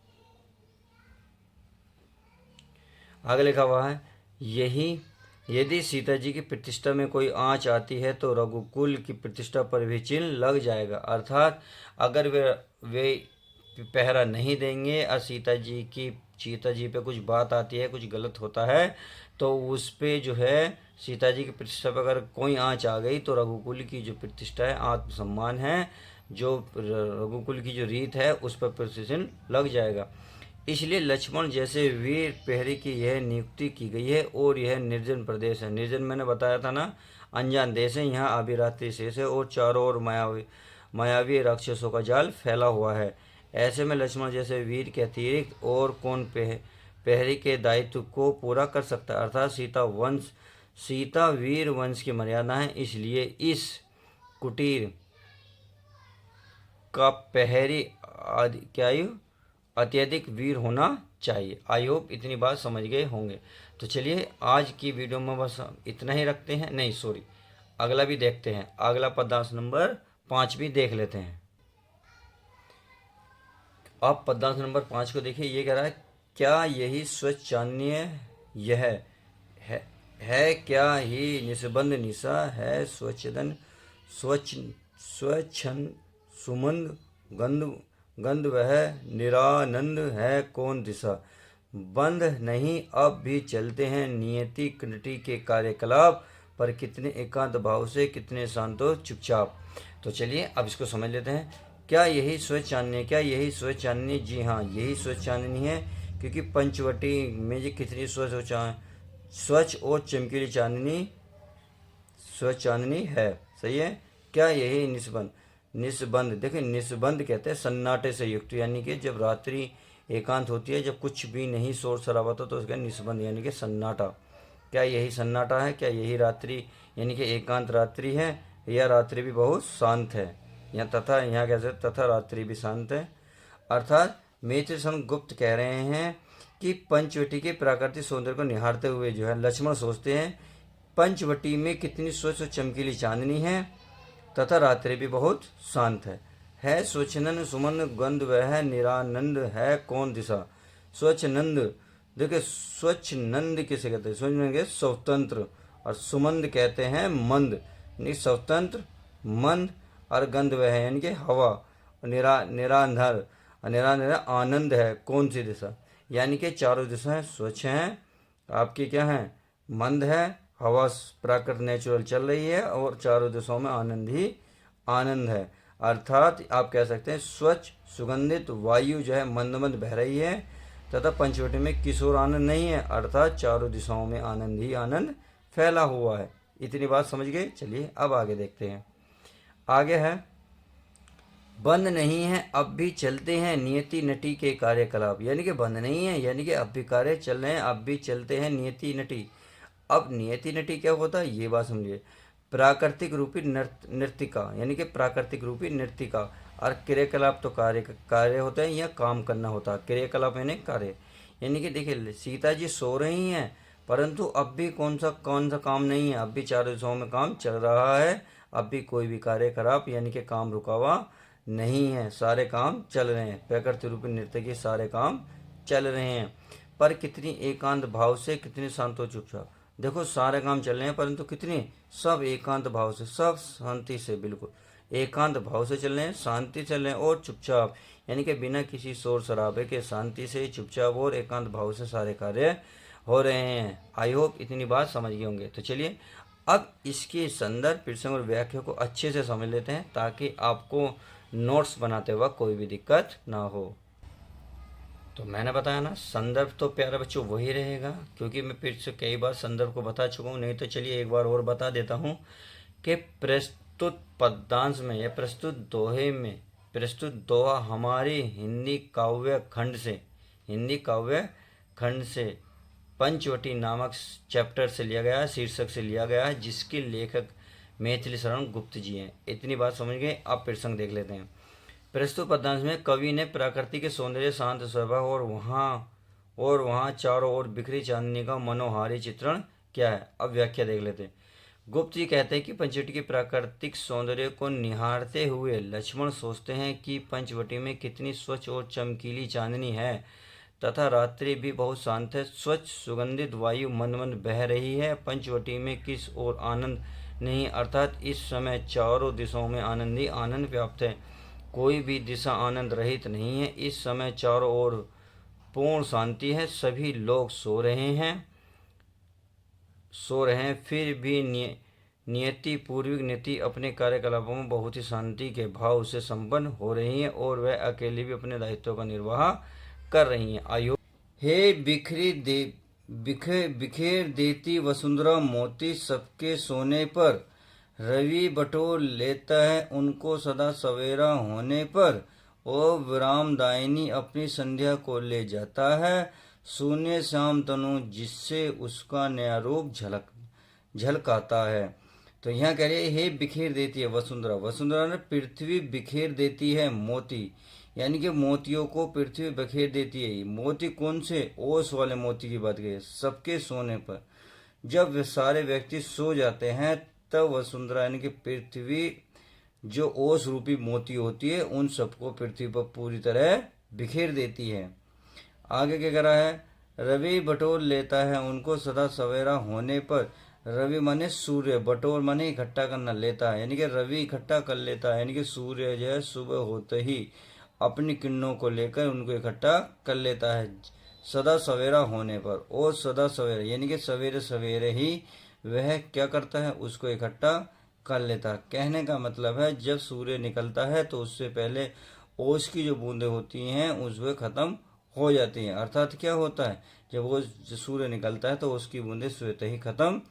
आगे लिखा हुआ है, यही यदि सीता जी की प्रतिष्ठा में कोई आंच आती है तो रघुकुल की प्रतिष्ठा पर भी चिन्ह लग जाएगा। अर्थात अगर वे पहरा नहीं देंगे और सीता जी पे कुछ बात आती है, कुछ गलत होता है, तो उस पे जो है सीता जी की प्रतिष्ठा पर अगर कोई आंच आ गई तो रघुकुल की जो प्रतिष्ठा है, आत्मसम्मान है, जो रघुकुल की जो रीत है उस पर प्रतिचिन्ह लग जाएगा। इसलिए लक्ष्मण जैसे वीर प्रहरी की यह नियुक्ति की गई है। और यह निर्जन प्रदेश है, निर्जन मैंने बताया था ना, अनजान देश है, यहाँ अभी रात्रि शेष है और चारों ओर मायावी राक्षसों का जाल फैला हुआ है। ऐसे में लक्ष्मण जैसे वीर के अतिरिक्त और कौन प्रहरी के दायित्व को पूरा कर सकता है। अर्थात सीता वीर वंश की मर्यादा है, इसलिए इस कुटीर का प्रहरी अत्यधिक वीर होना चाहिए। आई होप इतनी बात समझ गए होंगे। तो चलिए, आज की वीडियो में बस इतना ही रखते हैं। नहीं सॉरी, अगला भी देखते हैं। अगला पद्यांश नंबर 5 भी देख लेते हैं। आप पद्यांश नंबर 5 को देखिए। ये कह रहा है, क्या यही स्वच्छ चांदनी यह है क्या ही निस्बंध निशा है स्वच्छदन स्वच्छन सुमंद गंध वह निरानंद है कौन दिशा। बंद नहीं अब भी चलते हैं नियति कंटी के कार्यकलाप, पर कितने एकांत भाव से कितने शांतो चुपचाप। तो चलिए अब इसको समझ लेते हैं। क्या यही स्वच्छ चांदनी, क्या यही स्वच्छ चांदनी? जी हाँ, यही स्वच्छ चांदनी है, क्योंकि पंचवटी में जी कितनी स्वच्छ और चमकीली स्वच्छ चांदनी है। सही है। क्या यही निस्बंध, देखिए निस्बंध कहते हैं सन्नाटे से युक्त, यानी कि जब रात्रि एकांत होती है, जब कुछ भी नहीं शोर शराबा होता तो उसका निस्बंध यानी कि सन्नाटा। क्या यही सन्नाटा है? क्या यही रात्रि यानी कि एकांत रात्रि है, या रात्रि भी बहुत शांत है? यहाँ कहते हैं तथा रात्रि भी शांत है। अर्थात मैत्रेय गुप्त कह रहे हैं कि पंचवटी के प्राकृतिक सौंदर्य को निहारते हुए जो है लक्ष्मण सोचते हैं पंचवटी में कितनी स्वच्छ और चमकीली चांदनी है तथा रात्रि भी बहुत शांत है स्वच्छनंद सुमन गंध वह निरानंद है कौन दिशा। स्वच्छ नंद, देखिए स्वच्छ नंद किसे कहते हैं? स्वच्छ नंद स्वतंत्र, और सुमंद कहते हैं मंद, यानी स्वतंत्र मंद, और गंध वह है यानी कि हवा, निरांधर आनंद है कौन सी दिशा, यानी कि चारों दिशाएं स्वच्छ हैं, आपकी क्या है? मंद है, हवा प्राकृत नेचुरल चल रही है, और चारों दिशाओं में आनंद ही आनंद है। अर्थात आप कह सकते हैं स्वच्छ सुगंधित वायु जो है मंद मंद बह रही है, तथा पंचवटी में किशोर आनंद नहीं है, अर्थात चारों दिशाओं में आनंद ही आनंद फैला हुआ है। इतनी बात समझ गए। चलिए अब आगे देखते हैं। आगे है, बंद नहीं है अब भी चलते हैं नियति नटी के कार्यकलाप। यानी कि बंद नहीं है, यानी कि अब भी कार्य चल रहे हैं, अब भी चलते हैं नियति नटी। अब नियति नटी क्या होता है ये बात समझिए। प्राकृतिक रूपी नृतिका, यानी कि प्राकृतिक रूपी नृतिका। और क्रियाकलाप तो कार्य कार्य होते हैं या काम करना होता है, क्रियाकलाप यानी कार्य। यानी कि देखिए सीता जी सो रही हैं, परंतु अब भी कौन सा काम नहीं है, अब भी चारों दिशाओं में काम चल रहा है, अब भी कोई भी कार्यकलाप यानी कि काम रुका हुआ नहीं है, सारे काम चल रहे हैं। प्रकृति रूपी नृत्य के सारे काम चल रहे हैं, पर कितनी एकांत भाव से, कितने शांतो चुपचाप। देखो सारे काम चल रहे हैं, परंतु कितने, सब एकांत भाव से, सब शांति से, बिल्कुल एकांत भाव से चल रहे हैं, शांति चल रहे हैं और चुपचाप, यानी कि बिना किसी शोर शराबे के शांति से चुपचाप और एकांत भाव से सारे कार्य हो रहे हैं। आई होप इतनी बात समझ गए होंगे। तो चलिए अब इसके संदर्भ प्रसंग और व्याख्या को अच्छे से समझ लेते हैं, ताकि आपको नोट्स बनाते वक्त कोई भी दिक्कत ना हो। तो मैंने बताया ना, संदर्भ तो प्यारे बच्चों वही रहेगा, क्योंकि मैं फिर से कई बार संदर्भ को बता चुका हूँ। नहीं तो चलिए एक बार और बता देता हूँ कि प्रस्तुत पद्यांश में या प्रस्तुत दोहे में, प्रस्तुत दोहा हमारी हिंदी काव्य खंड से पंचवटी नामक चैप्टर से लिया गया है, शीर्षक से लिया गया है, जिसके लेखक मैथिली शरण गुप्त जी हैं। इतनी बात समझ गए। अब प्रसंग देख लेते हैं। प्रस्तुत पद्यांश में कवि ने प्रकृति के सौंदर्य, शांत स्वभाव और वहाँ चारों ओर बिखरी चांदनी का मनोहारी चित्रण किया है। अब व्याख्या देख लेते हैं। गुप्त जी कहते हैं कि पंचवटी के प्राकृतिक सौंदर्य को निहारते हुए लक्ष्मण सोचते हैं कि पंचवटी में कितनी स्वच्छ और चमकीली चांदनी है, तथा रात्रि भी बहुत शांत है। स्वच्छ सुगंधित वायु मंद मंद बह रही है। पंचवटी में किस और आनंद नहीं, अर्थात इस समय चारों दिशाओं में आनंद ही आनंद व्याप्त है, कोई भी दिशा आनंद रहित नहीं है। इस समय चारों ओर पूर्ण शांति है, सभी लोग सो रहे हैं, फिर भी नियति पूर्विक नीति अपने कार्यकलापों में बहुत ही शांति के भाव से संपन्न हो रही है, और वह अकेले भी अपने दायित्व का निर्वाह कर रही हैं। आयो हे बिखेर देती वसुंधरा मोती, सबके सोने पर रवि बटोर लेता है उनको सदा सवेरा होने पर। ओ विरामदायिनी अपनी संध्या को ले जाता है, शून्य श्याम तनु जिससे उसका नया रूप झलकाता है। तो यहाँ कह रहे हे बिखेर देती है वसुंधरा, वसुंधरा ने पृथ्वी बिखेर देती है मोती, यानी कि मोतियों को पृथ्वी बिखेर देती है। मोती कौन से, ओस वाले मोती की बात करिए। सबके सोने पर, जब वे सारे व्यक्ति सो जाते हैं तब वसुंधरा यानी कि पृथ्वी जो ओस रूपी मोती होती है उन सबको पृथ्वी पर पूरी तरह बिखेर देती है। आगे क्या करा है, रवि बटोर लेता है उनको सदा सवेरा होने पर। रवि माने सूर्य, बटोर माने इकट्ठा करना, लेता है यानी कि रवि इकट्ठा कर लेता है, यानी कि सूर्य जो है सुबह होते ही अपनी किरणों को लेकर उनको इकट्ठा कर लेता है सदा सवेरा होने पर। और सदा सवेरे यानी कि सवेरे सवेरे ही वह क्या करता है, उसको इकट्ठा कर लेता है। कहने का मतलब है जब सूर्य निकलता है तो उससे पहले ओस की जो बूंदें होती हैं उसमें खत्म हो जाती हैं। अर्थात क्या होता है, जब वो सूर्य निकलता है तो उसकी बूंदें स्वतः ही खत्म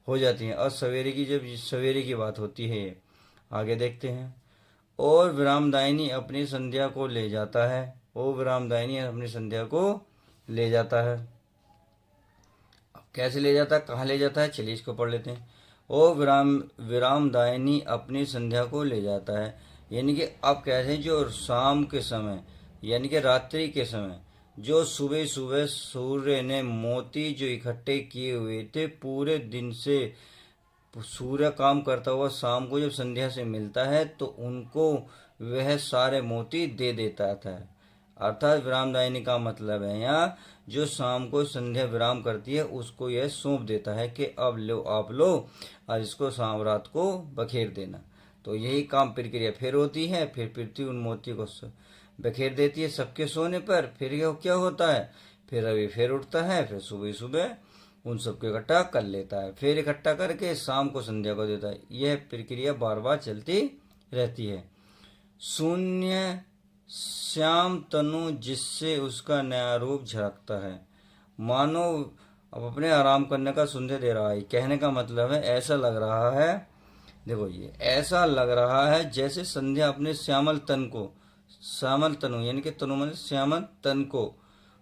हो जाती हैं। और सवेरे की जब सवेरे की बात होती है, आगे देखते हैं। और विरामदायिनी अपनी संध्या को ले जाता है, ओ विरामदायिनी अपनी संध्या को ले जाता है। अब कैसे ले जाता है, कहाँ ले जाता है, चलिए इसको पढ़ लेते हैं। ओ विरामदायिनी अपनी संध्या को ले जाता है, यानी कि आप कहते हैं जो शाम के समय यानी कि रात्रि के समय, जो सुबह सुबह सूर्य ने मोती जो इकट्ठे किए हुए थे पूरे दिन से, सूर्य काम करता हुआ शाम को जब संध्या से मिलता है तो उनको वह सारे मोती दे देता था। अर्थात विरामदायिनी का मतलब है यहाँ जो शाम को संध्या विराम करती है उसको यह सौंप देता है कि अब लो आप लो और इसको शाम रात को बखेर देना। तो यही काम प्रक्रिया फिर होती है, फिर पृथ्वी उन मोती को बखेर देती है सबके सोने पर। फिर क्या होता है, फिर रवि फिर उठता है, फिर सुबह सुबह उन सबको इकट्ठा कर लेता है, फिर इकट्ठा करके शाम को संध्या को देता है। यह प्रक्रिया बार बार चलती रहती है। शून्य श्याम तनु जिससे उसका नया रूप झलकता है, मानो अब अपने आराम करने का सुंदर दे रहा है। कहने का मतलब है ऐसा लग रहा है देखो ये ऐसा लग रहा है जैसे संध्या अपने श्यामल तनु यानी कि तनु माने श्यामल तन को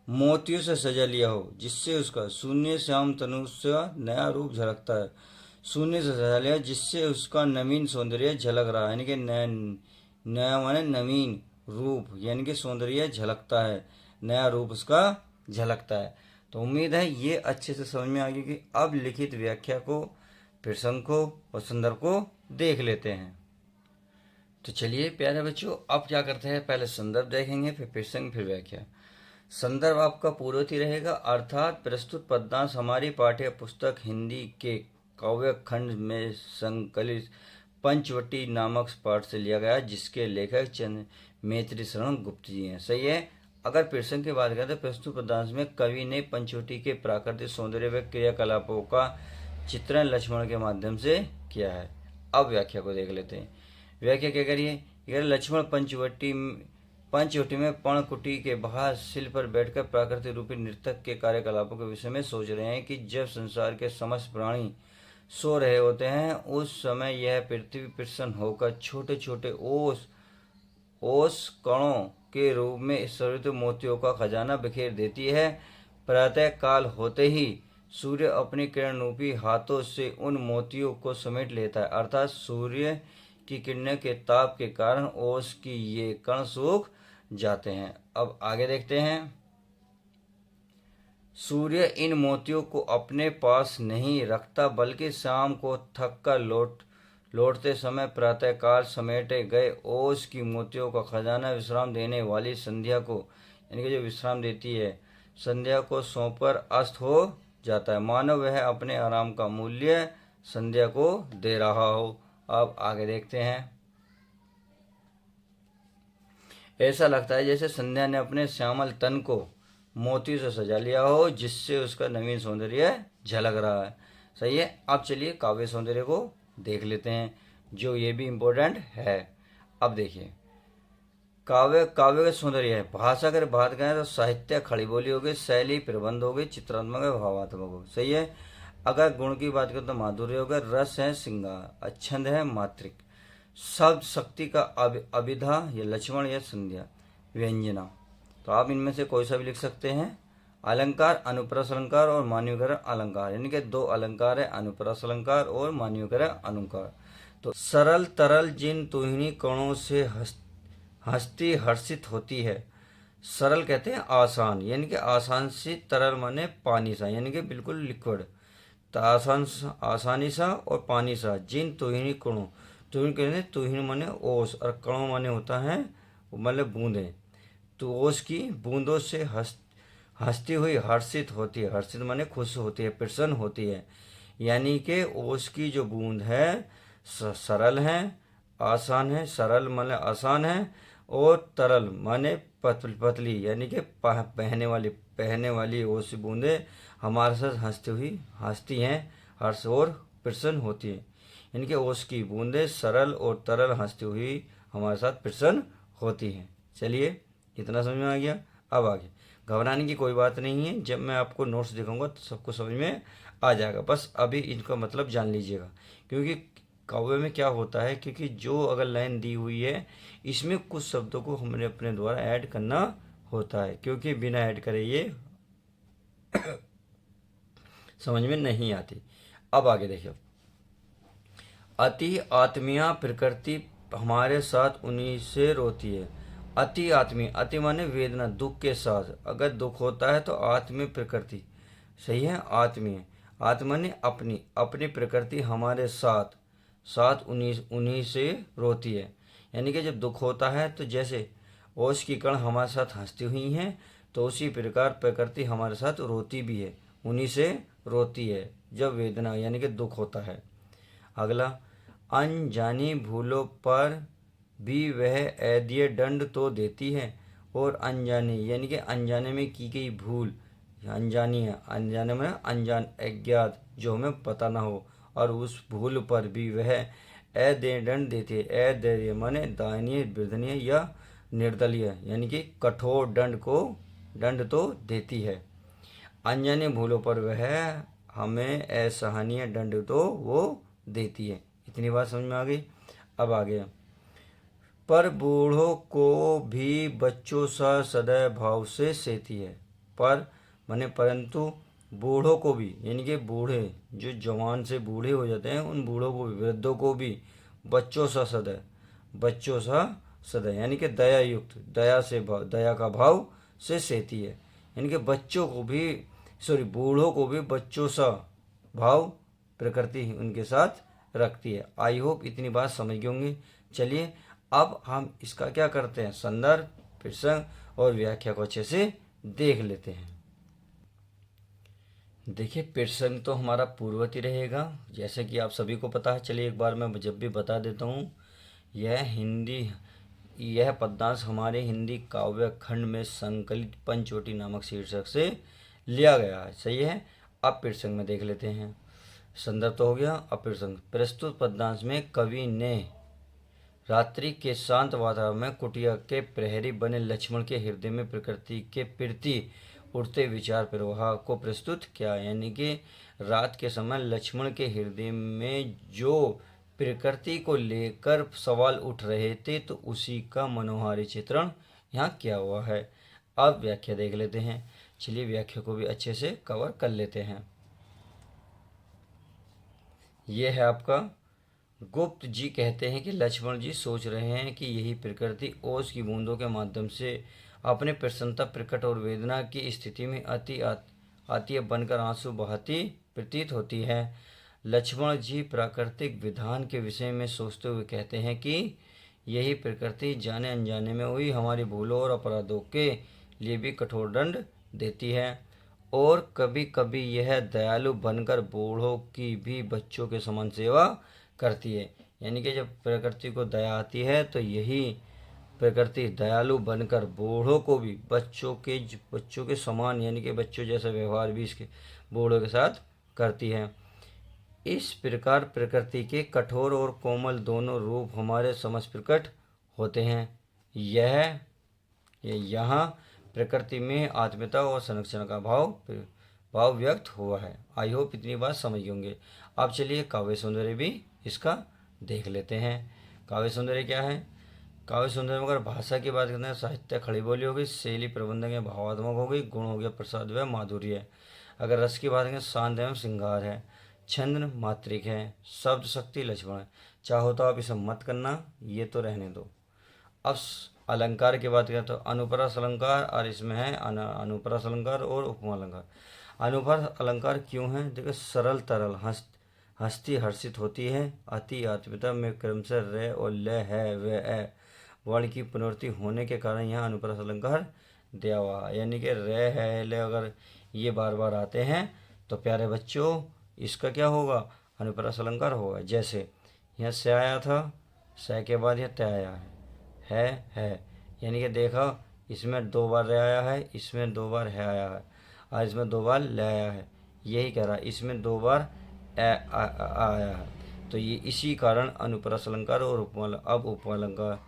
मोतियों से सजा लिया हो, जिससे उसका शून्य श्याम तनु से नया रूप झलकता है। शून्य से सजा लिया जिससे उसका नवीन सौंदर्य झलक रहा है, यानी कि नया नया माने नवीन रूप, यानी कि सौंदर्य झलकता है, नया रूप उसका झलकता है। तो उम्मीद है ये अच्छे से समझ में आ गई कि अब लिखित व्याख्या को, प्रसंग को और संदर्भ को देख लेते हैं। तो चलिए प्यारे बच्चों, अब क्या करते हैं, पहले संदर्भ देखेंगे, फिर प्रसंग, फिर व्याख्या। संदर्भ आपका पूर्ववर्ती रहेगा, अर्थात प्रस्तुत पद्यांश हमारी पाठ्य पुस्तक हिंदी के काव्य खंड में संकलित पंचवटी नामक पाठ से लिया गया, जिसके लेखक चंद्र मैत्री शरण गुप्त जी हैं। सही है। अगर प्रसंग की बात करें तो प्रस्तुत पद्यांश में कवि ने पंचवटी के प्राकृतिक सौंदर्य व क्रियाकलापों का चित्रण लक्ष्मण के माध्यम से किया है। अब व्याख्या को देख लेते हैं। व्याख्या क्या करिए, लक्ष्मण पंचवटी में पर्णकुटी के बाहर शिल पर बैठकर प्राकृतिक रूपी नृतक के कार्यकलापों के विषय में सोच रहे हैं कि जब संसार के समस्त प्राणी सो रहे होते हैं, उस समय यह पृथ्वी प्रसन्न होकर छोटे छोटे ओस कणों के रूप में सरित मोतियों का खजाना बिखेर देती है। प्रातः काल होते ही सूर्य अपनी किरण रूपी हाथों से उन मोतियों को समेट लेता है, अर्थात सूर्य की किरणों के ताप के कारण ओस की ये कण सूख जाते हैं। अब आगे देखते हैं। सूर्य इन मोतियों को अपने पास नहीं रखता, बल्कि शाम को थक कर लौटते समय प्रातःकाल समेटे गए ओस की मोतियों का खजाना विश्राम देने वाली संध्या को, यानी कि जो विश्राम देती है, संध्या को सौंपकर अस्त हो जाता है, मानो वह अपने आराम का मूल्य संध्या को दे रहा हो। अब आगे देखते हैं। ऐसा लगता है जैसे संध्या ने अपने श्यामल तन को मोती से सजा लिया हो, जिससे उसका नवीन सौंदर्य झलक रहा है। सही है। अब चलिए काव्य सौंदर्य को देख लेते हैं, जो ये भी इम्पोर्टेंट है। अब देखिए, काव्य का सौंदर्य है। भाषा अगर बात करें तो साहित्य खड़ी बोली हो गई, शैली प्रबंध हो गई, चित्रात्मक है, भावात्मक हो। सही है। अगर गुण की बात करें तो माधुर्य हो गया, रस है, श्रृंगार, छंद है, मात्रिक, शब्द शक्ति का अभिधा या लक्ष्मण या संध्या, व्यंजना। तो आप इनमें से कोई सा भी लिख सकते हैं। अलंकार, अनुप्रास अलंकार और मान्यवकरण अलंकार, यानी कि दो अलंकार है, अनुप्रास अलंकार और मान्यवकरण अलंकार। तो सरल तरल जिन तुहिनी कणों से हस्ती हर्षित होती है। सरल कहते हैं आसान, यानी कि आसान से, तरल माने पानी सा, यानी कि बिल्कुल लिक्विड, तो आसानी सा और पानी सा। जिन तुहिनी कणों, तुहिन कहते हैं, तुहिन माने ओस और कणों माने होता है मतलब बूंदे। तो ओस की बूंदों से हंसती हुई हर्षित होती है। हर्षित माने खुश होती है, प्रसन्न होती है, यानी कि ओस की जो बूंद है सरल है, आसान है, सरल माने आसान है, और तरल माने पतली, यानी कि बहने वाली ओस बूंदे हमारे साथ हंसती हैं, हर्ष और प्रसन्न होती है, यानी कि ओस की बूंदे सरल और तरल हंसती हुई हमारे साथ प्रसन्न होती हैं। चलिए इतना समझ में आ गया। अब आगे घबराने की कोई बात नहीं है, जब मैं आपको नोट्स दिखाऊंगा तो सबको समझ में आ जाएगा। बस अभी इनका मतलब जान लीजिएगा, क्योंकि काव्य में क्या होता है, क्योंकि जो अगर लाइन दी हुई है इसमें कुछ शब्दों को हमने अपने द्वारा ऐड करना होता है, क्योंकि बिना ऐड करे ये समझ में नहीं आती। अब आगे देखिए। अति आत्मीया प्रकृति हमारे साथ उन्हीं से रोती है। अति आत्मीय, अति माने वेदना, दुख के साथ, अगर दुख होता है तो आत्मीय प्रकृति। सही है। आत्मीय, आत्मा ने अपनी प्रकृति हमारे साथ उन्हीं से रोती है, यानी कि जब दुख होता है तो जैसे ओस की कण हमारे साथ हंसती हुई हैं, तो उसी प्रकार प्रकृति हमारे साथ रोती भी है, उन्हीं से रोती है जब वेदना यानी कि दुख होता है। अगला, अनजानी भूलों पर भी वह ऐदिय दंड तो देती है, और अनजाने यानी कि अनजाने में की गई भूल, अनजानी है, अनजाने में अनजान, अज्ञात, जो हमें पता ना हो, और उस भूल पर भी वह अदैर्य दंड देती है। अदैर्य माने दयनीय, वृद्धनीय या निर्दलीय, यानी कि कठोर दंड तो देती है। अनजाने भूलों पर वह हमें असहनीय दंड तो वो देती है। इतनी बात समझ में आ गई। अब आगे, पर बूढ़ों को भी बच्चों सा सदैव भाव से सेती है। पर माने परंतु बूढ़ों को भी, यानी कि बूढ़े जो जवान से बूढ़े हो जाते हैं उन बूढ़ों को भी, वृद्धों को भी बच्चों सा सदैव, बच्चों सा सदैव यानी कि दया युक्त, दया से भाव, दया का भाव से सेती है। यानी कि बच्चों को भी, सॉरी, बूढ़ों को भी बच्चों सा भाव प्रकृति उनके साथ रखती है। आई होप इतनी बात समझ गए होंगे। चलिए अब हम इसका क्या करते हैं, संदर्भ, प्रसंग और व्याख्या को अच्छे से देख लेते हैं। देखिए प्रसंग तो हमारा पूर्ववर्ती रहेगा, जैसे कि आप सभी को पता है। चलिए एक बार मैं जब भी बता देता हूँ। यह पद्यांश हमारे हिंदी काव्य खंड में संकलित पंचवटी नामक शीर्षक से लिया गया है। सही है। अब प्रसंग में देख लेते हैं। संदर्भ तो हो गया, अब प्रसंग। प्रस्तुत पद्यांश में कवि ने रात्रि के शांत वातावरण में कुटिया के प्रहरी बने लक्ष्मण के हृदय में प्रकृति के प्रति उठते विचार प्रवाह को प्रस्तुत किया। यानी कि रात के समय लक्ष्मण के हृदय में जो प्रकृति को लेकर सवाल उठ रहे थे तो उसी का मनोहारी चित्रण यहाँ किया हुआ है। अब व्याख्या देख लेते हैं। चलिए व्याख्या को भी अच्छे से कवर कर लेते हैं। यह है आपका, गुप्त जी कहते हैं कि लक्ष्मण जी सोच रहे हैं कि यही प्रकृति ओस की बूंदों के माध्यम से अपने प्रसन्नता प्रकट और वेदना की स्थिति में आती बनकर आंसू बहाती प्रतीत होती है। लक्ष्मण जी प्राकृतिक विधान के विषय में सोचते हुए कहते हैं कि यही प्रकृति जाने अनजाने में हुई हमारी भूलों और अपराधों के लिए भी कठोर दंड देती है, और कभी कभी यह दयालु बनकर बूढ़ों की भी बच्चों के समान सेवा करती है। यानी कि जब प्रकृति को दया आती है तो यही प्रकृति दयालु बनकर बूढ़ों को भी बच्चों के समान, यानी कि बच्चों जैसा व्यवहार भी इसके बूढ़ों के साथ करती है। इस प्रकार प्रकृति के कठोर और कोमल दोनों रूप हमारे समझ प्रकट होते हैं। यहाँ प्रकृति में आत्मीयता और संरक्षण का भाव व्यक्त हुआ है। आई होप इतनी बात समझ गए होंगे। अब चलिए काव्य सौंदर्य भी इसका देख लेते हैं। काव्य सौंदर्य क्या है? काव्य सौंदर्य में अगर भाषा की बात करते हैं, साहित्य खड़ी बोली होगी, शैली प्रबंधन या भावात्मक होगी, गुण हो गया प्रसाद व माधुर्य। अगर रस की बात करें, शांत एवं श्रृंगार है, छंद मात्रिक है, शब्द शक्ति लक्ष्मण है। चाहो तो आप इसे मत करना, ये तो रहने दो। अब अलंकार की बात करें तो अनुप्रास अलंकार, और इसमें है अनुप्रास अलंकार और उपमा अलंकार। अनुप्रास अलंकार क्यों है? देखो, सरल तरल, हस्ती हर्षित होती है, अति आत्मीयता में क्रमशः र और ल है व ए वर्ण की पुनर्वृत्ति होने के कारण यहाँ अनुप्रास अलंकार दिया हुआ। यानी कि र है ल अगर ये बार बार आते हैं तो प्यारे बच्चों इसका क्या होगा? अनुप्रास अलंकार होगा। जैसे यहाँ से आया था, से के बाद यह तय आया है, यानी कि देखा इसमें 2 बार रे आया है, इसमें 2 बार है आया है, और इसमें 2 बार ले आया है। यही कह रहा है, इसमें 2 बार आया है। तो ये इसी कारण अनुप्रास अलंकार और अब उपमालंकार।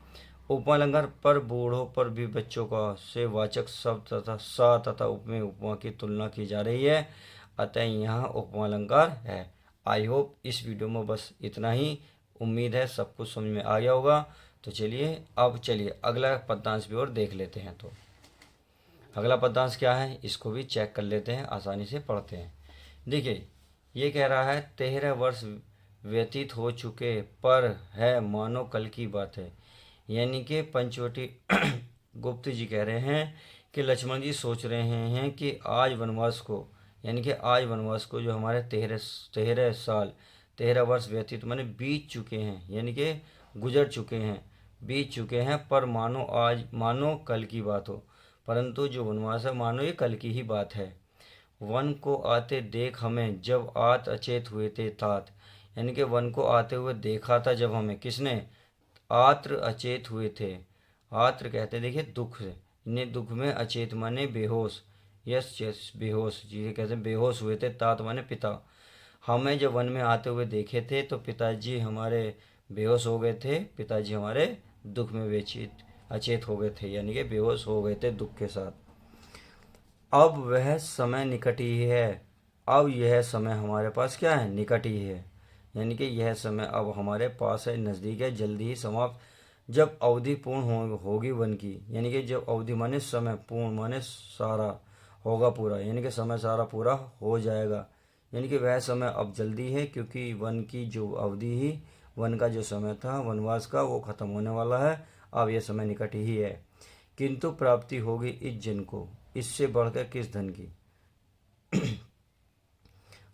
उपमालंकार पर बूढ़ों पर भी बच्चों का से वाचक शब्द तथा सा तथा उपमेय उपमा की तुलना की जा रही है, अतः यहाँ उपमालंकार है। आई होप इस वीडियो में बस इतना ही। उम्मीद है सब कुछ समझ में आ गया होगा। तो चलिए अगला पद्यांश भी और देख लेते हैं। तो अगला पद्यांश क्या है इसको भी चेक कर लेते हैं, आसानी से पढ़ते हैं। देखिए ये कह रहा है 13 वर्ष व्यतीत हो चुके पर है मानो कल की बात है। यानी कि पंचवटी गुप्त जी कह रहे हैं कि लक्ष्मण जी सोच रहे हैं कि आज वनवास को, यानी कि आज वनवास को जो हमारे 13 साल 13 वर्ष व्यतीत माने बीत चुके हैं, यानी कि गुजर चुके हैं, बीत चुके हैं, पर मानो कल की बात हो। परंतु जो वनवास है मानो ये कल की ही बात है। वन को आते देख हमें जब आत अचेत हुए थे तात। यानी कि वन को आते हुए देखा था जब हमें, किसने? आत्र अचेत हुए थे। आत्र कहते देखिए दुख से, इन्हें दुख में अचेत माने बेहोश, यस बेहोश, जिसे कहते बेहोश हुए थे, तात माने पिता। हमें जब वन में आते हुए देखे थे तो पिताजी हमारे बेहोश हो गए थे, पिताजी हमारे दुख में अचेत हो गए थे, यानी कि बेहोश हो गए थे दुख के साथ। अब वह समय निकट ही है, अब यह समय हमारे पास क्या है? निकट ही है। यानी कि यह समय अब हमारे पास है, नज़दीक है, जल्दी ही समाप्त। जब अवधि पूर्ण होगी वन की, यानी कि जब अवधि माने समय, पूर्ण माने सारा, होगा पूरा, यानी कि समय सारा पूरा हो जाएगा, यानी कि वह समय अब जल्दी है, क्योंकि वन की जो अवधि ही, वन का जो समय था वनवास का, वो खत्म होने वाला है। अब यह समय निकट ही है। किंतु प्राप्ति होगी इस जन को, इससे बढ़कर किस धन की।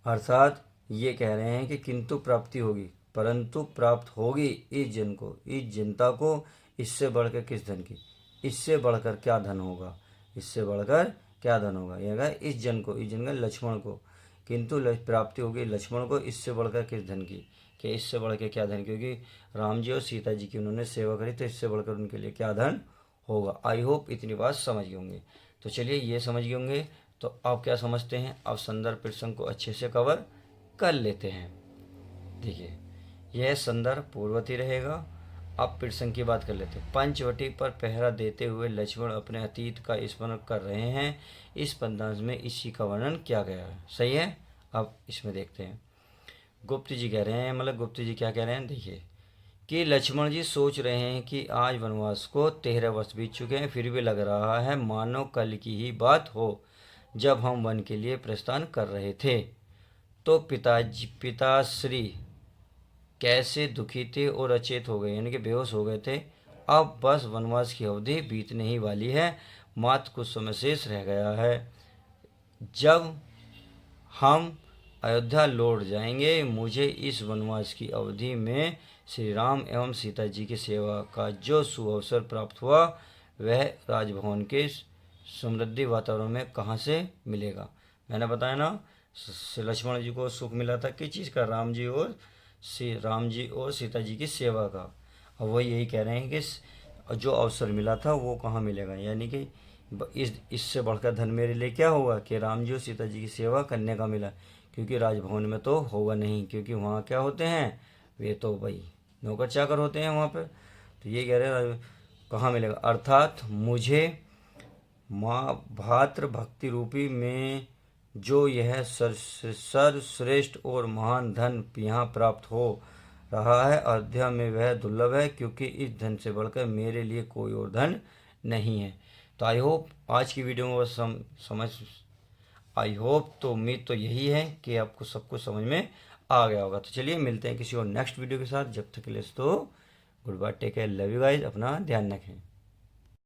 अर्थात ये कह रहे हैं कि किंतु प्राप्ति होगी, परंतु प्राप्त होगी इस जन को, इस जनता को, इससे बढ़कर किस धन की, इससे बढ़कर क्या धन होगा, इससे बढ़कर क्या धन होगा। यह इस जन को, इस जन का लक्ष्मण को, किंतु प्राप्ति होगी लक्ष्मण को, इससे बढ़कर किस धन की, कि इससे बढ़ के क्या धन, क्योंकि राम जी और सीता जी की उन्होंने सेवा करी, तो इससे बढ़कर उनके लिए क्या धन होगा। आई होप इतनी बात समझ गए होंगे। तो चलिए ये समझ गए होंगे, तो आप क्या समझते हैं, अब संदर्भ प्रसंग को अच्छे से कवर कर लेते हैं। देखिए यह संदर्भ पूर्ववर्ती रहेगा। अब प्रसंग की बात कर लेते हैं। पंचवटी पर पहरा देते हुए लक्ष्मण अपने अतीत का स्मरण कर रहे हैं। इस पद्यांश में इसी का वर्णन किया गया है। सही है। अब इसमें देखते हैं, गुप्त जी कह रहे हैं, मतलब गुप्त जी क्या कह रहे हैं, देखिए कि लक्ष्मण जी सोच रहे हैं कि आज वनवास को 13 वर्ष बीत चुके हैं, फिर भी लग रहा है मानो कल की ही बात हो, जब हम वन के लिए प्रस्थान कर रहे थे। तो पिताश्री कैसे दुखी थे और अचेत हो गए, यानी कि बेहोश हो गए थे। अब बस वनवास की अवधि बीतने ही वाली है, मात्र कुछ समय शेष रह गया है। जब हम अयोध्या लौट जाएंगे, मुझे इस वनवास की अवधि में श्री राम एवं सीता जी की सेवा का जो सुअवसर प्राप्त हुआ, वह राजभवन के समृद्धि वातावरण में कहाँ से मिलेगा। मैंने बताया ना, लक्ष्मण जी को सुख मिला था किस चीज़ का, राम जी और सीता जी की सेवा का। अब वो यही कह रहे हैं कि जो अवसर मिला था वो कहाँ मिलेगा, यानी कि इससे बढ़कर धन मेरे लिए क्या होगा कि राम जी और सीता जी की सेवा करने का मिला, क्योंकि राजभवन में तो होगा नहीं, क्योंकि वहाँ क्या होते हैं, वे तो भाई नौकर चाकर होते हैं वहाँ पे। तो ये कह रहे हैं कहाँ मिलेगा, अर्थात मुझे माँ भातृ भक्ति रूपी में जो यह सर्वश्रेष्ठ और महान धन यहाँ प्राप्त हो रहा है, अयोध्या में वह दुर्लभ है, क्योंकि इस धन से बढ़कर मेरे लिए कोई और धन नहीं है। तो आई होप आज की वीडियो में समझ, आई होप, तो उम्मीद तो यही है कि आपको सब कुछ समझ में आ गया होगा। तो चलिए मिलते हैं किसी और नेक्स्ट वीडियो के साथ, जब तक के लिए तो good bye, take care, love you guys, अपना ध्यान रखें।